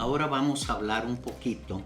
Ahora vamos a hablar un poquito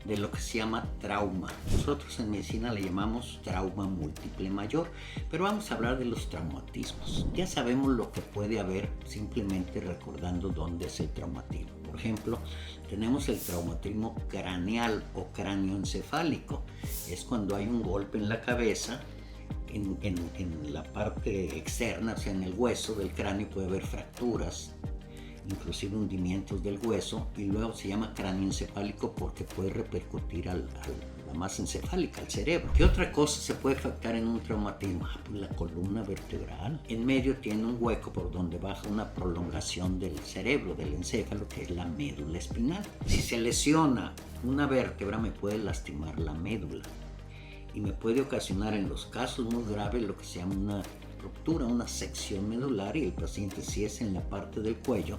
de lo que se llama trauma. Nosotros en medicina le llamamos trauma múltiple mayor, pero vamos a hablar de los traumatismos. Ya sabemos lo que puede haber simplemente recordando dónde es el traumatismo. Por ejemplo, tenemos el traumatismo craneal o cráneoencefálico. Es cuando hay un golpe en la cabeza, en la parte externa, o sea, en el hueso del cráneo puede haber fracturas, inclusive hundimientos del hueso, y luego se llama cráneoencefálico porque puede repercutir a la masa encefálica, al cerebro. ¿Qué otra cosa se puede afectar en un traumatismo? Pues la columna vertebral. En medio tiene un hueco por donde baja una prolongación del cerebro, del encéfalo, que es la médula espinal. Si se lesiona una vértebra, me puede lastimar la médula y me puede ocasionar en los casos muy graves lo que se llama una ruptura, una sección medular, y el paciente, si es en la parte del cuello,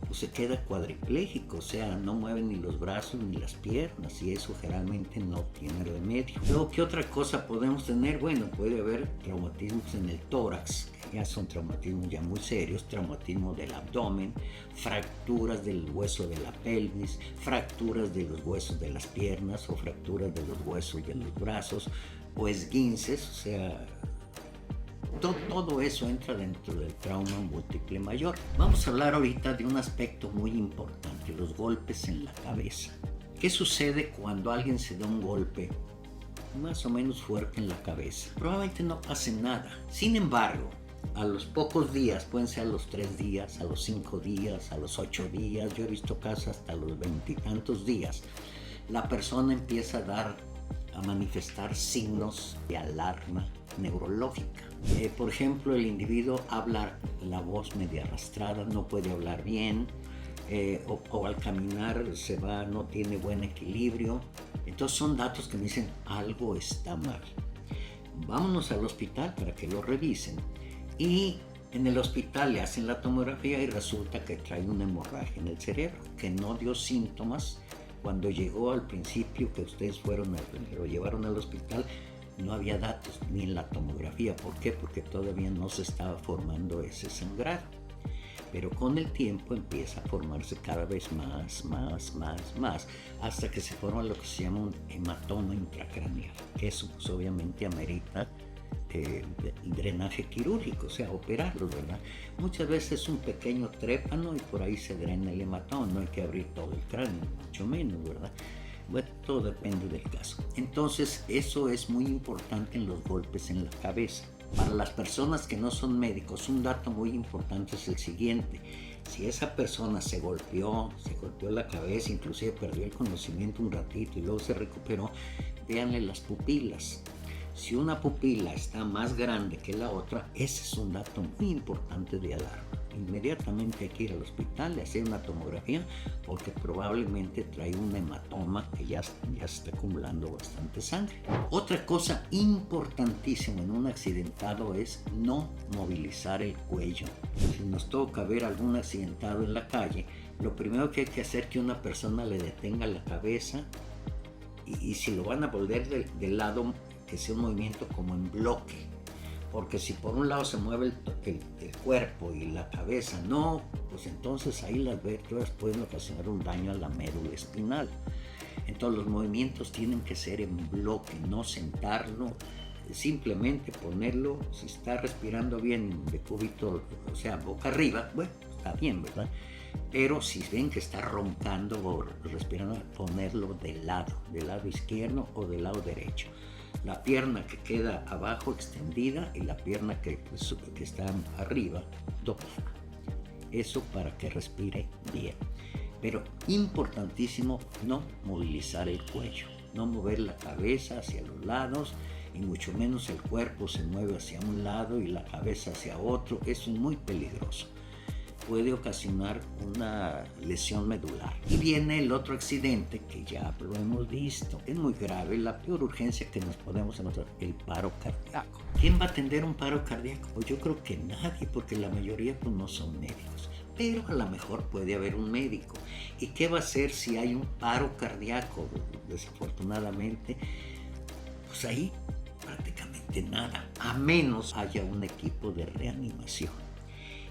pues se queda cuadripléjico, o sea, no mueve ni los brazos ni las piernas, y eso generalmente no tiene remedio. Luego, ¿qué otra cosa podemos tener? Bueno, puede haber traumatismos en el tórax, que ya son traumatismos ya muy serios, traumatismo del abdomen, fracturas del hueso de la pelvis, fracturas de los huesos de las piernas o fracturas de los huesos de los brazos, o esguinces, o sea, todo eso entra dentro del trauma múltiple mayor. Vamos a hablar ahorita de un aspecto muy importante, los golpes en la cabeza. ¿Qué sucede cuando alguien se da un golpe más o menos fuerte en la cabeza? Probablemente no pase nada. Sin embargo, a los pocos días, pueden ser a los 3 días, a los 5 días, a los 8 días, yo he visto casos hasta los 20 y tantos días, la persona empieza a manifestar signos de alarma neurológica. Por ejemplo, el individuo habla la voz media arrastrada, no puede hablar bien, o al caminar no tiene buen equilibrio. Entonces son datos que me dicen algo está mal. Vámonos al hospital para que lo revisen, y en el hospital le hacen la tomografía y resulta que trae una hemorragia en el cerebro que no dio síntomas. Cuando llegó al principio que ustedes lo llevaron al hospital, no había datos ni en la tomografía. ¿Por qué? Porque todavía no se estaba formando ese sangrado. Pero con el tiempo empieza a formarse cada vez más, hasta que se forma lo que se llama un hematoma intracraneal. Eso pues obviamente amerita drenaje quirúrgico, o sea, operarlo, ¿verdad? Muchas veces es un pequeño trépano y por ahí se drena el hematoma, no hay que abrir todo el cráneo, mucho menos, ¿verdad? Bueno, todo depende del caso. Entonces, eso es muy importante en los golpes en la cabeza. Para las personas que no son médicos, un dato muy importante es el siguiente. Si esa persona se golpeó la cabeza, inclusive perdió el conocimiento un ratito y luego se recuperó, véanle las pupilas. Si una pupila está más grande que la otra, ese es un dato muy importante de alarma. Inmediatamente hay que ir al hospital y hacer una tomografía porque probablemente trae un hematoma que ya está acumulando bastante sangre. Otra cosa importantísima en un accidentado es no movilizar el cuello. Si nos toca ver algún accidentado en la calle, lo primero que hay que hacer es que una persona le detenga la cabeza y si lo van a volver del lado, que sea un movimiento como en bloque, porque si por un lado se mueve el cuerpo y la cabeza no, pues entonces ahí las vértebras pueden ocasionar un daño a la médula espinal. Entonces los movimientos tienen que ser en bloque, no sentarlo, simplemente ponerlo. Si está respirando bien de cúbito, o sea, boca arriba, bueno, está bien, ¿verdad? Pero si ven que está roncando o respirando, ponerlo del lado izquierdo o del lado derecho. La pierna que queda abajo extendida y la pierna que está arriba doblada. Eso para que respire bien. Pero importantísimo, no movilizar el cuello, no mover la cabeza hacia los lados, y mucho menos el cuerpo se mueve hacia un lado y la cabeza hacia otro. Eso es muy peligroso. Puede ocasionar una lesión medular. Y viene el otro accidente que ya lo hemos visto. Es muy grave, la peor urgencia que nos podemos encontrar, el paro cardíaco. ¿Quién va a atender un paro cardíaco? Pues yo creo que nadie, porque la mayoría pues no son médicos. Pero a lo mejor puede haber un médico. ¿Y qué va a hacer si hay un paro cardíaco? Desafortunadamente, pues ahí prácticamente nada, a menos haya un equipo de reanimación.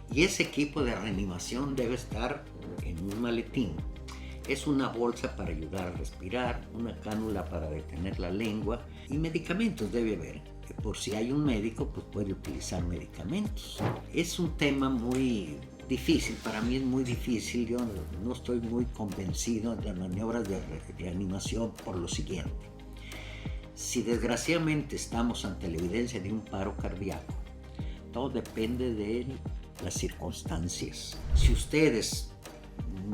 Y ese equipo de reanimación debe estar en un maletín Es una bolsa para ayudar a respirar, una cánula para detener la lengua y medicamentos debe haber. Por si hay un médico, pues puede utilizar medicamentos. Es un tema muy difícil, para mí es muy difícil. Yo no estoy muy convencido de las maniobras de reanimación por lo siguiente. Si desgraciadamente estamos ante la evidencia de un paro cardíaco, todo depende de las circunstancias. Si ustedes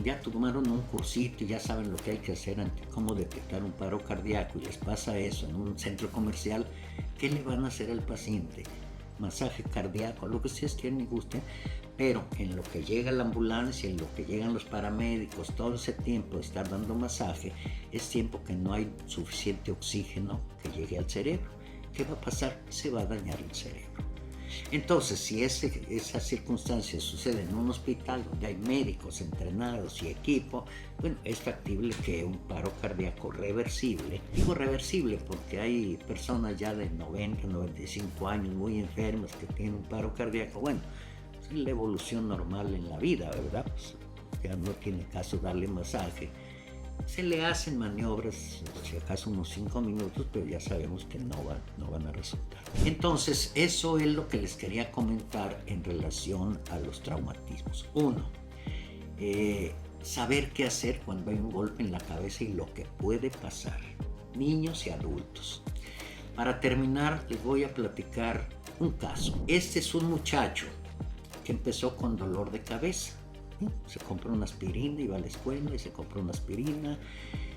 ya tomaron un cursito y ya saben lo que hay que hacer ante cómo detectar un paro cardíaco y les pasa eso en un centro comercial, ¿qué le van a hacer al paciente? Masaje cardíaco, lo que ustedes quieren y gusten, pero en lo que llega la ambulancia, en lo que llegan los paramédicos, todo ese tiempo de estar dando masaje, es tiempo que no hay suficiente oxígeno que llegue al cerebro. ¿Qué va a pasar? Se va a dañar el cerebro. Entonces, si esa circunstancia sucede en un hospital donde hay médicos entrenados y equipo, bueno, es factible que un paro cardíaco reversible, digo reversible porque hay personas ya de 90, 95 años muy enfermas que tienen un paro cardíaco, bueno, es la evolución normal en la vida, ¿verdad? Pues ya no tiene caso darle masaje. Se le hacen maniobras, si acaso unos 5 minutos, pero ya sabemos que no van a resultar. Entonces, eso es lo que les quería comentar en relación a los traumatismos. Uno, saber qué hacer cuando hay un golpe en la cabeza y lo que puede pasar, niños y adultos. Para terminar, les voy a platicar un caso. Este es un muchacho que empezó con dolor de cabeza. Se compró una aspirina, iba a la escuela y se compró una aspirina,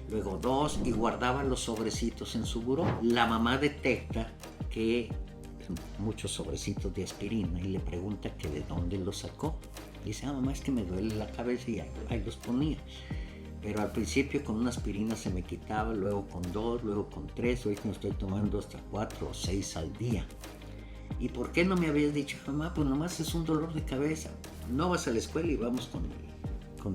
luego 2 y guardaba los sobrecitos en su buró. La mamá detecta que muchos sobrecitos de aspirina y le pregunta que de dónde los sacó. Dice, mamá, es que me duele la cabeza y ahí los ponía. Pero al principio con una aspirina se me quitaba, luego con 2, luego con 3, hoy me estoy tomando hasta 4 o 6 al día. ¿Y por qué no me habías dicho, mamá? Pues nomás es un dolor de cabeza. No vas a la escuela y vamos con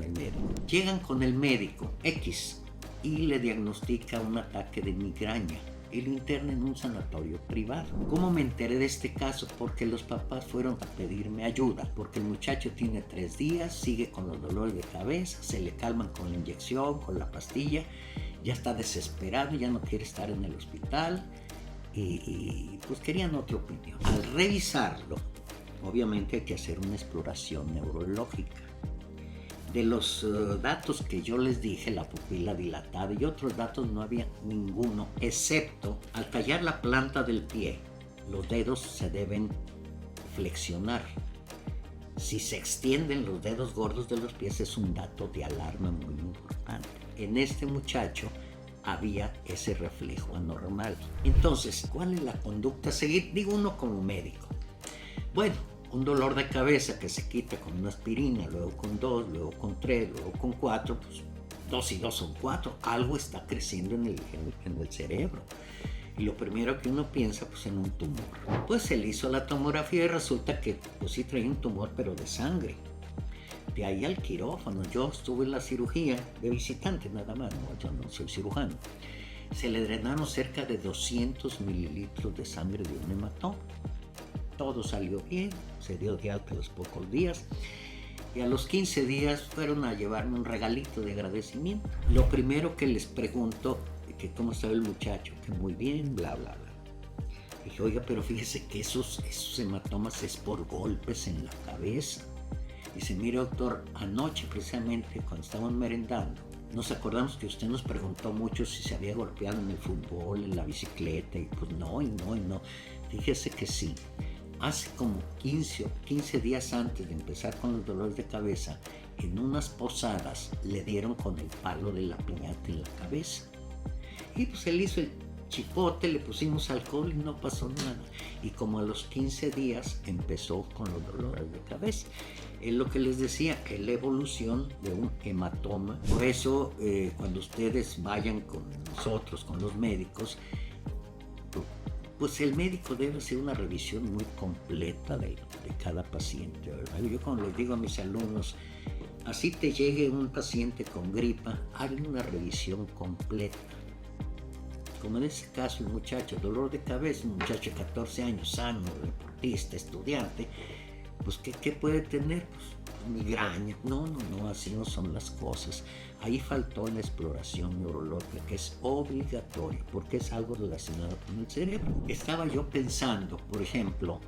el médico. Llegan con el médico X y le diagnostica un ataque de migraña y lo interna en un sanatorio privado. ¿Cómo me enteré de este caso? Porque los papás fueron a pedirme ayuda, porque el muchacho tiene 3 días, sigue con los dolores de cabeza, se le calman con la inyección, con la pastilla, ya está desesperado, ya no quiere estar en el hospital. Y pues querían otra opinión. Al revisarlo, obviamente hay que hacer una exploración neurológica. De los datos que yo les dije, la pupila dilatada y otros datos, no había ninguno, excepto al tallar la planta del pie, los dedos se deben flexionar. Si se extienden los dedos gordos de los pies es un dato de alarma muy importante. En este muchacho había ese reflejo anormal. Entonces, ¿cuál es la conducta a seguir? Digo uno como médico. Bueno, un dolor de cabeza que se quita con una aspirina, luego con 2, luego con 3, luego con 4, pues 2 y 2 son 4. Algo está creciendo en el cerebro. Y lo primero que uno piensa, pues en un tumor. Pues se le hizo la tomografía y resulta que pues sí traía un tumor, pero de sangre. De ahí al quirófano. Yo estuve en la cirugía de visitante nada más, no, yo no soy cirujano. Se le drenaron cerca de 200 mililitros de sangre de un hematoma. Todo salió bien, se dio de alta a los pocos días y a los 15 días fueron a llevarme un regalito de agradecimiento. Lo primero que les pregunto, que cómo estaba el muchacho, que muy bien, bla, bla, bla. Dije, oiga, pero fíjese que esos hematomas es por golpes en la cabeza. Dice, mire doctor, anoche precisamente cuando estábamos merendando, nos acordamos que usted nos preguntó mucho si se había golpeado en el fútbol, en la bicicleta, y pues no, y no, y no. Fíjese que sí. Hace como 15 días antes de empezar con los dolores de cabeza, en unas posadas le dieron con el palo de la piñata en la cabeza. Y pues él hizo el chipote, le pusimos alcohol y no pasó nada. Y como a los 15 días empezó con los dolores de cabeza. Es lo que les decía, es la evolución de un hematoma. Por eso, cuando ustedes vayan con nosotros, con los médicos, pues el médico debe hacer una revisión muy completa de cada paciente, ¿verdad? Yo como les digo a mis alumnos, así te llegue un paciente con gripa, hazle una revisión completa. Como en ese caso, el muchacho, dolor de cabeza, un muchacho de 14 años, sano, deportista, estudiante, pues ¿qué puede tener? Pues migraña. No, así no son las cosas. Ahí faltó la exploración neurológica, que es obligatoria, porque es algo relacionado con el cerebro. Estaba yo pensando, por ejemplo,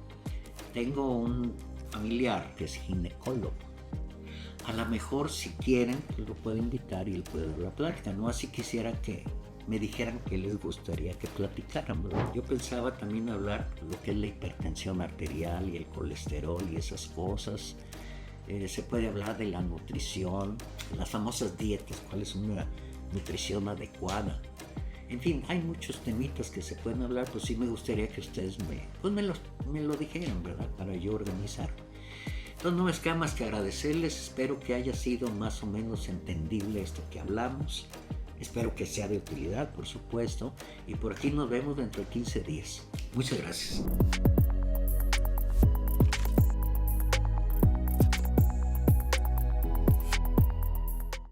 tengo un familiar que es ginecólogo. A lo mejor, si quieren, lo puedo invitar y él puede dar la plática. No así quisiera que me dijeran que les gustaría que platicaran, ¿verdad? Yo pensaba también hablar de lo que es la hipertensión arterial y el colesterol y esas cosas. Se puede hablar de la nutrición, las famosas dietas, cuál es una nutrición adecuada. En fin, hay muchos temitas que se pueden hablar, pues sí me gustaría que ustedes me lo dijeran, ¿verdad? Para yo organizar. Entonces no me queda más que agradecerles, espero que haya sido más o menos entendible esto que hablamos. Espero que sea de utilidad, por supuesto, y por aquí nos vemos dentro de 15 días. Muchas gracias.